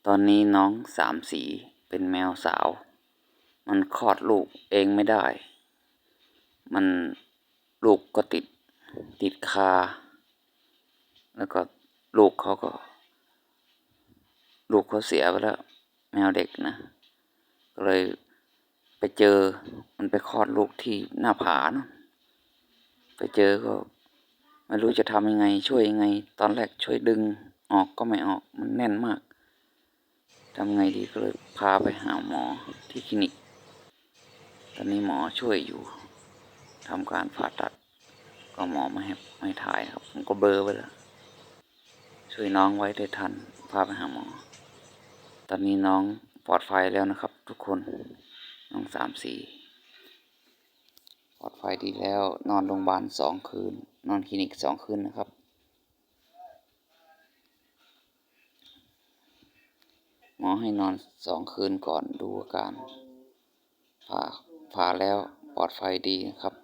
ตอนนี้น้องสามสีเป็นแมวสาวมันคลอดลูกเองไม่ได้มันลูกก็ติดคาแล้วก็ลูกเขาเสียไปแล้วแมวเด็กนะก็เลยไปเจอมันไปคลอดลูกที่หน้าผาเนาะไปเจอก็ไม่รู้จะทำยังไงช่วยยังไงตอนแรกช่วยดึงออกก็ไม่ออกมันแน่นมากทำไงดีก็เลยพาไปหาหมอที่คลินิกตอนนี้หมอช่วยอยู่ทำการผ่าตัดก็หมอไม่ถ่ายครับผมก็เบลอไปแล้วช่วยน้องไว้ได้ทันพาไปหาหมอตอนนี้น้องปลอดภัยแล้วนะครับทุกคนน้องสามสี่ปลอดภัยดีแล้วนอนโรงพยาบาล2 คืนนอนคลินิก2 คืนนะครับหมอให้นอน2 คืนก่อนดูอาการผ่าแล้วปลอดภัยดีนะครับ